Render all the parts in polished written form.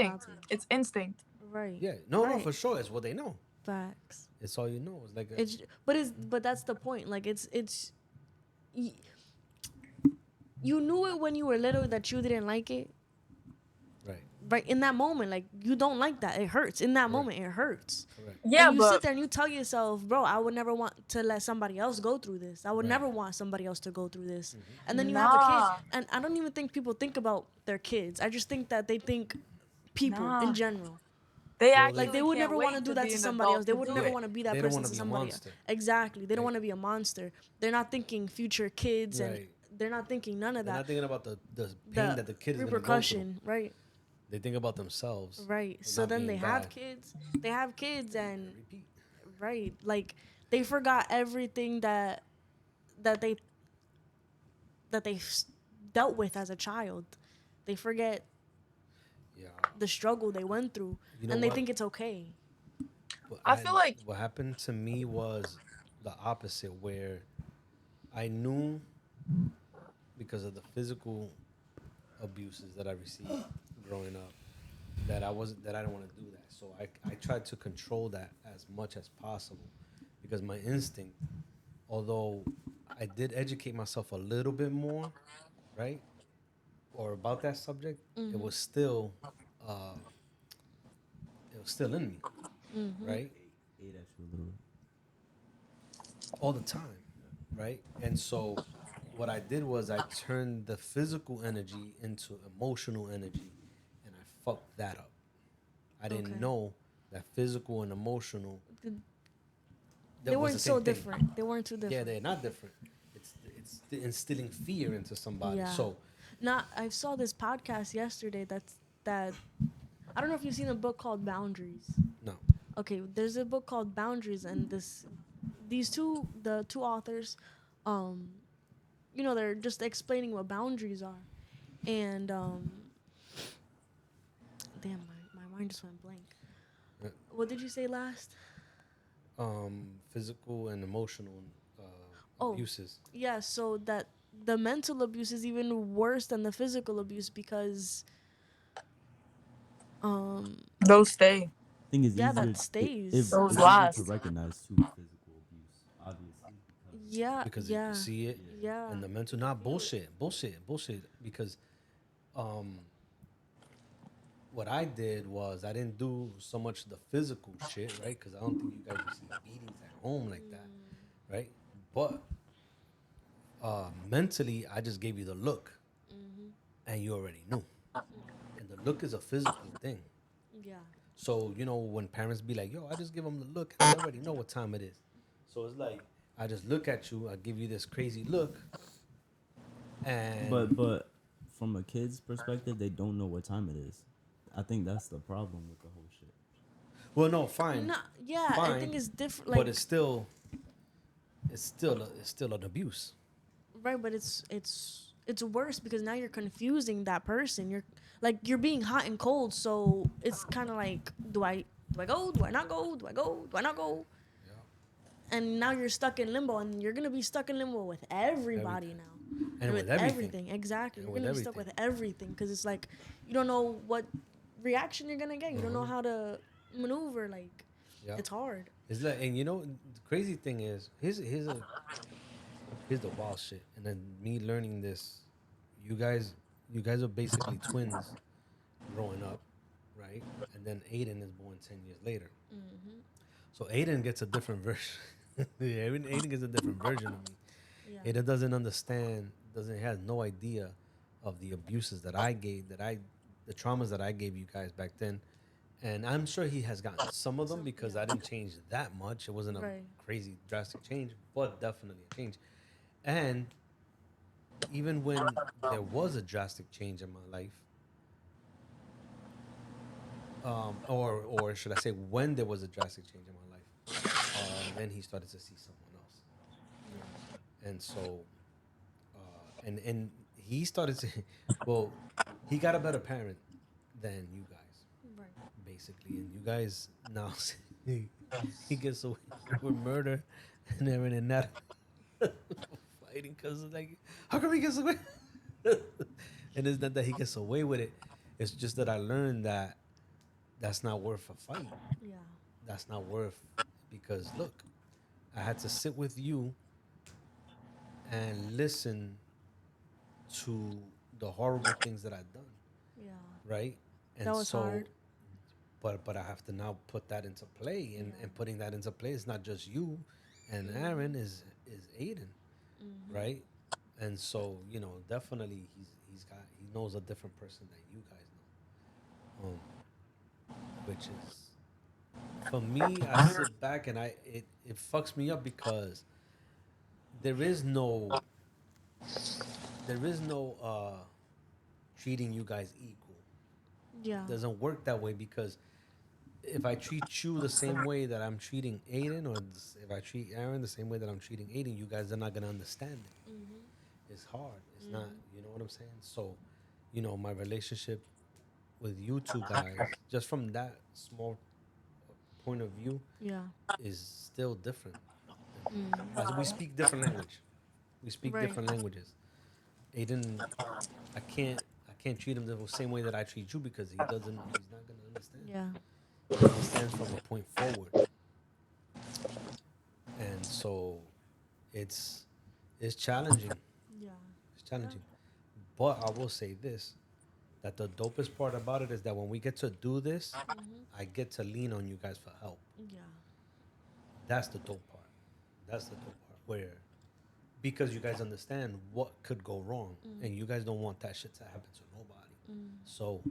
Not to. It's instinct. Right. Yeah, no, Right. for sure. It's what they know. Facts. It's all you know. It's like a, But that's the point. Like y- you knew it when you were little that you didn't like it. right, Right in that moment, like you don't like that. It hurts. In that correct, moment, it hurts. correct, Yeah, And you sit but there and you tell yourself, bro, I would never want to let somebody else go through this. I would right. never want somebody else to go through this. And then you have a kid. nah, And I don't even think people think about their kids. I just think that they think people in nah. general. They Well, Like they they actually would can't never want to wait do to that be to an somebody else. adult They to would do never right. it. want to be that They don't person want to to be a somebody else. monster. Exactly. They don't Like, want to be a monster. They're not thinking future kids and right. they're not thinking none of They're that. not thinking about the pain The that the kid is gonna go through. repercussion, right? They think about themselves Right. of So not then they being have bad. kids. They have kids And and repeat. right, like they forgot everything that they that they dealt with as a child. They forget Yeah. the struggle they went through You know and they what? think it's okay. What I I feel like what happened to me was the opposite, where I knew because of the physical abuses that I received growing up that I didn't want to do that. So I tried to control that as much as possible because my instinct, although I did educate myself a little bit more, right, or about that subject, it was still uh, it was still in me, right, Ate at you a little. all the time, right, and so what I did was I turned the physical energy into emotional energy, and I fucked that up. I didn't Okay. know that physical and emotional They that was the weren't same so thing. different. They weren't too Yeah, different. they're not different. It's instilling fear into somebody. Yeah. So Not I saw this podcast yesterday that I don't know if you've seen a book called Boundaries. no, Okay, there's a book called Boundaries and the two authors um they're just explaining what boundaries are. And damn, my mind just went blank. uh, What did you say last? physical and emotional Oh, abuses. yeah, so that the mental abuse is even worse than the physical abuse because um those stay. I think it's yeah, easier. that stays. Those It's easier to last. recognize too physical abuse, obviously, because Yeah, Because you can yeah, see it, yeah, yeah. and the mental, You not feel it. bullshit. Because um, what I did was I didn't do so much the physical shit, right? Because I don't think you guys receive beatings at home like that, right? But mentally, I just gave you the look, and you already knew. And the look is a physical thing. Yeah. So when parents be like, "Yo, I just give them the look," and they already know what time it is. So it's like I just look at you, I give you this crazy look, and but from a kid's perspective, they don't know what time it is. I think that's the problem with the whole shit. well, no, fine, No, yeah, I fine, think it's different. but Like, it's still an abuse. right, but it's worse because now you're confusing that person. You're being hot and cold, so it's kind of like, do I go? Do I not go? Do I go? Do I not go? Yeah, And now you're stuck in limbo, and you're gonna be stuck in limbo with everybody everything, now, and with with everything, everything. Exactly, and you're with gonna be stuck everything. with everything because it's like you don't know what reaction you're gonna get. You don't know how to maneuver. Like, Yeah, it's hard. it's like, and the crazy thing is, here's the wild shit. And then me learning this, you guys, you guys are basically twins growing up, right? And then Aiden is born 10 years later. So Aiden gets a different version. Yeah, Aiden gets a different version of me. Yeah. Aiden doesn't understand, doesn't has no idea of the abuses that I gave, the traumas that I gave you guys back then. And I'm sure he has gotten some of them Some, because yeah. I didn't change that much. It wasn't a Right. crazy drastic change, but definitely a change. And even when there was a drastic change in my life, or should I say, when there was a drastic change in my life, then he started to see someone else, and so, and he started to, well, he got a better parent than you guys, Right. basically, and you guys now he gets away with murder and everything, and not fighting because like, how come he gets away? And it's not that he gets away with it. It's just that I learned that that's not worth a fight. Yeah. That's not worth, because look, I had to sit with you and listen to the horrible things that I've done, Yeah. right? That And was so, hard. but I have to now put that into play, Yeah. and putting that into play is not just you and Aaron, Mhm. is Aiden, Mhm. right? And so, definitely he knows a different person than you guys know, which is, for me, I sit back and it fucks me up because there is no there is no treating you guys equal. Yeah. Doesn't work that way, because if I treat you the same way that I'm treating Aiden, or if I treat Aaron the same way that I'm treating Aiden, you guys are not gonna understand it. Mhm. It's hard. It's not. Mhm. You know what I'm saying? So, my relationship with you two guys, just from that small point of view, Yeah. is still different. Mhm. We speak different language. We speak Right. different languages. Aiden, I can't I can't treat him the same way that I treat you, because he's not gonna understand. Yeah. He understands from a point forward, and so it's it's challenging. Yeah. It's Yeah. challenging. But I will say this, that the dopest part about it is that when we get to do this, Mhm. I get to lean on you guys for help. Yeah. That's the dope part. That's the dope part, where, because you guys understand what could go wrong, and you guys don't want that shit to happen to nobody. So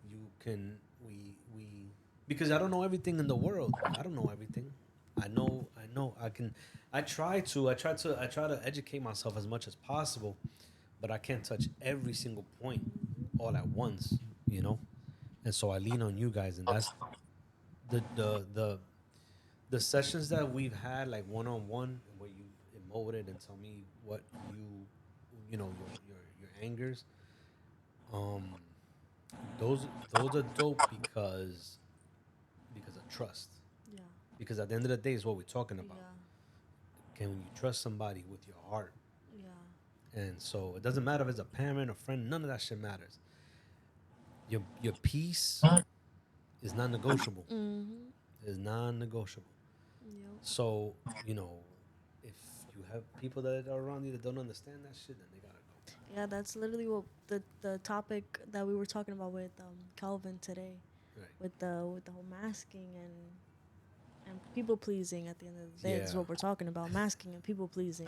you can we because I don't know everything in the world. I don't know everything. I know I try to educate myself as much as possible, but I can't touch every single point all at once, you know? And so I lean on you guys, and that's the sessions that we've had, like one on one, where you emoted and tell me what your angers. Um, those are dope, because of trust. Yeah. Because at the end of the day, is what we're talking about. Yeah. Can you trust somebody with your heart? Yeah. And so it doesn't matter if it's a parent, a friend. None of that shit matters. Your peace is non-negotiable. Mhm. Is non-negotiable. Yep. So, you know, if you have people that are around you that don't understand that shit, then they gotta go. Yeah, that's literally what the topic that we were talking about with Calvin today, Right. with the whole masking and people pleasing. At the end of the day, this is Yeah. what we're talking about: masking and people pleasing.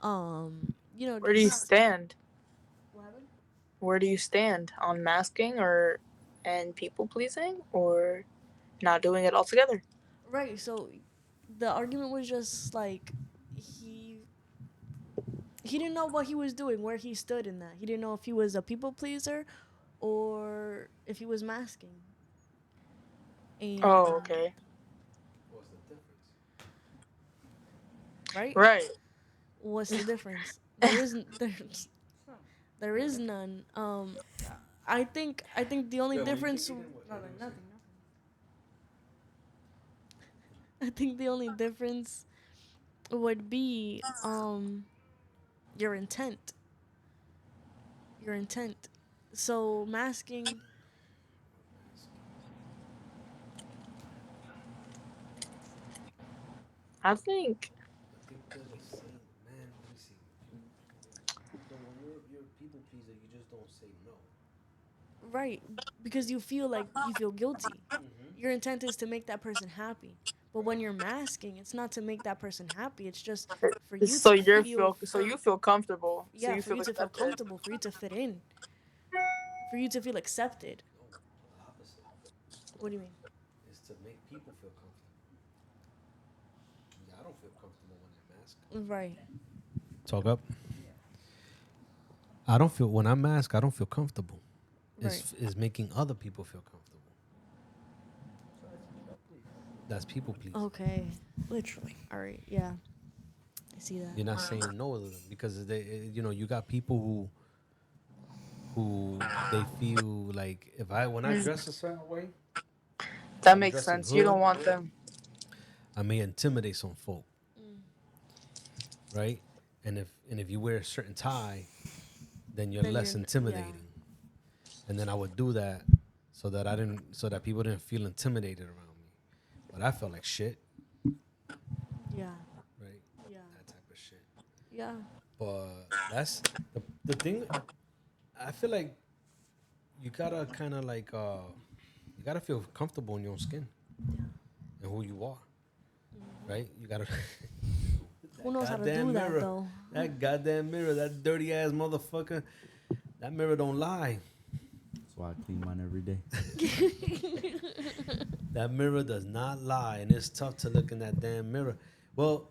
Where do you Just stand? what happened? Where do you stand on masking or and people pleasing or not doing it altogether? Right. So the argument was just like he he didn't know what he was doing, where he stood in that. He didn't know if he was a people pleaser or if he was masking. Oh, And okay. What's the difference? right, Right. what's the difference? There is none. I think the only Wait, were you difference. thinking? What Nothing, are you saying? nothing, nothing. I think the only difference would be your intent. Your intent. So masking. I think I think they're the same, man. Let me see. So when you're a people pleaser, you just don't say no. Right, because you feel guilty. Mm-hmm. Your intent is to make that person happy. But when you're masking, it's not to make that person happy. It's just for you so to you feel feel comfortable. So yeah, you for feel you to feel accepted. comfortable, for you to fit in, for you to feel accepted. No, the opposite What do you mean? is to make people feel comfortable. Yeah, I don't feel comfortable when I mask. Right. Talk up. I don't feel when I mask. I don't feel comfortable. Right. Is making other people feel comfortable. That's people pleasing. Okay. Literally. All right. Yeah. I see that. You're not saying no to them, because you got people who they feel like, if when I Mm, dress a certain way, if that I'm makes dressing sense. You don't hood, want them. I may intimidate some folk, Mm. right? And if you wear a certain tie, then you're Then less yeah. intimidating. And then I would do that so that people didn't feel intimidated around me. But I felt like shit, Yeah. right? Yeah. That type of shit. Yeah. But that's the thing. I feel like you gotta kind of like you gotta feel comfortable in your own skin Yeah. and who you are, right? You gotta Who that knows how to goddamn do that mirror, though? that goddamn mirror, that dirty ass motherfucker. That mirror don't lie. That's why I clean mine every day. That mirror does not lie, and it's tough to look in that damn mirror. Well,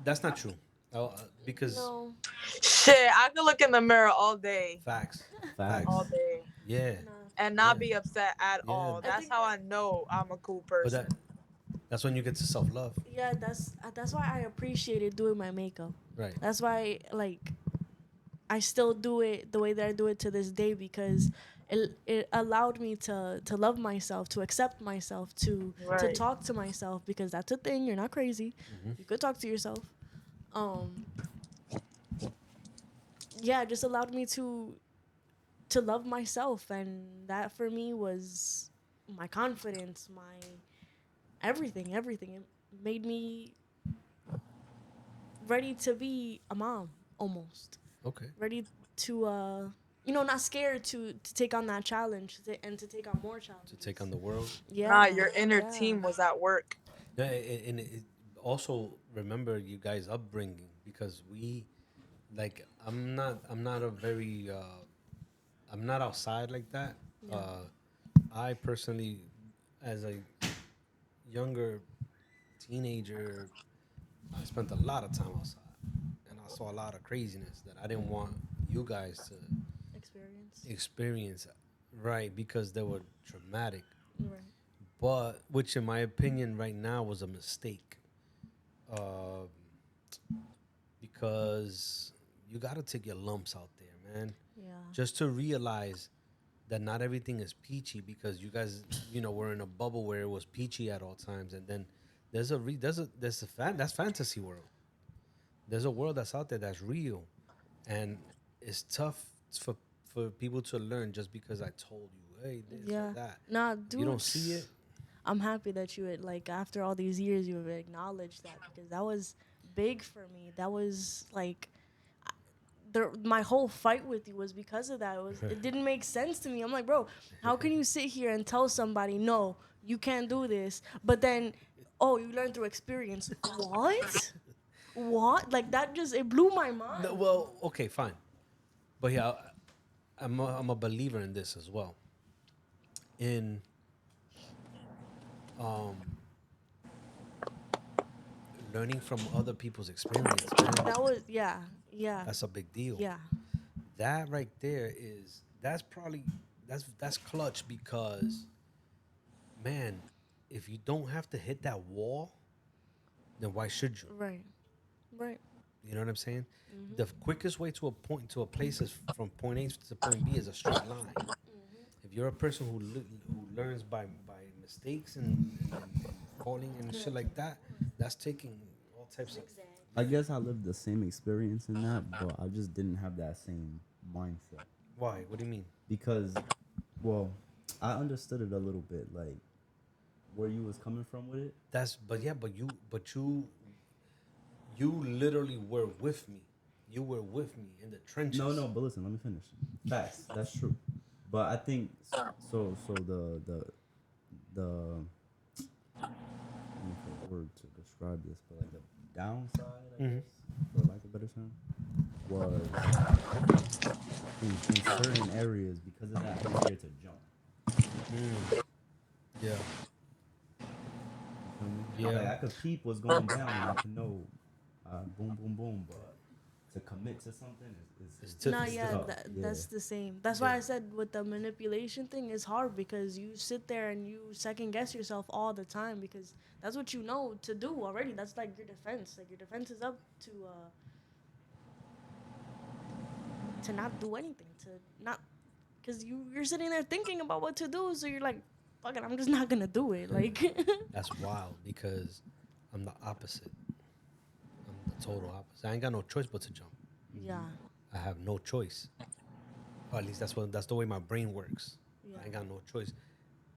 that's not true, because No. Shit, I could look in the mirror all day, facts, all facts, Facts. day, yeah, Nah. and yeah, not be upset at yeah. all. I That's think how I know I'm a cool But person. that's when you get to self love, yeah, that's why I appreciated doing my makeup. right? That's why like I still do it the way that I do it to this day because it allowed me to love myself, to accept myself, to Right. talk to myself because that's a thing. You're not crazy. Mm-hmm. You could talk to yourself. Um, yeah, it just allowed me to love myself, and that for me was my confidence, my everything, everything. It made me ready to be a mom almost. Okay. Ready to not scared to take on that challenge and to take on more To take on challenges. the world. Nah, Yeah. your inner Yeah. team was at work. Yeah, and also remember you guys' upbringing because I'm not a very I'm not outside like that. Yeah. I personally, as a younger teenager, I spent a lot of time outside, and I saw a lot of craziness that I didn't want you guys to Experience. experience, right? Because they were traumatic, Right. but which, in my opinion, right now was a mistake. Um, because you got to take your lumps out there, man. Yeah. Just to realize that not everything is peachy because you guys, were in a bubble where it was peachy at all times, and then that's fantasy world. There's a world that's out there that's real, and it's tough for for people to learn just because I told you, hey, this or Yeah. that. Nah, If you dude. don't see it, I'm happy that you had like after all these years you have acknowledged that because that was big for me. That was like my whole fight with you was because of that. It didn't make sense to me. I'm like, bro, how can you sit here and tell somebody no, you can't do this, but then oh, you learn through experience. What? What? Like that just it blew my no, mind. well, okay, fine, but yeah, I'm a believer in this as well. In um learning from other people's experience, man. That was yeah, yeah, That's a big deal. yeah, That right there that's probably that's clutch because man, if you don't have to hit that wall, then why should you? right, right. You know what I'm saying? The quickest way to a point to a place is from point A to point B is a straight line. If you're a person who learns by mistakes and falling and shit like that, that's taking all types of I yeah. guess I lived the same experience in that, but I just didn't have that same mindset. Why? What do you mean? Because, well, I understood it a little bit, like where you was coming from with it. That's but yeah, but you literally were with me. You were with me in the trenches. No, no, but listen, let me finish. Facts, that's true. But I think so. So the I'm looking for a word to describe this, but like the downside, I guess, for lack of a better term, was in certain areas because of that I'm scared to jump. Yeah. You feel me? Yeah. Like I could peep what's going down and I could know, boom, boom, boom, but to commit to something It's No, different. yeah, tough. Yeah. that's the same. That's why Yeah. I said with the manipulation thing is hard because you sit there and you second guess yourself all the time because that's what you know to do already. That's like your defense. Like your defense is up to not do anything, to not because you're sitting there thinking about what to do, so you're like, fuck it, I'm just not gonna do it. Like, That's wild because I'm the opposite. I'm the total opposite. I ain't got no choice but to jump. yeah, I have no choice. Or at least that's the way my brain works. Yeah. I ain't got no choice.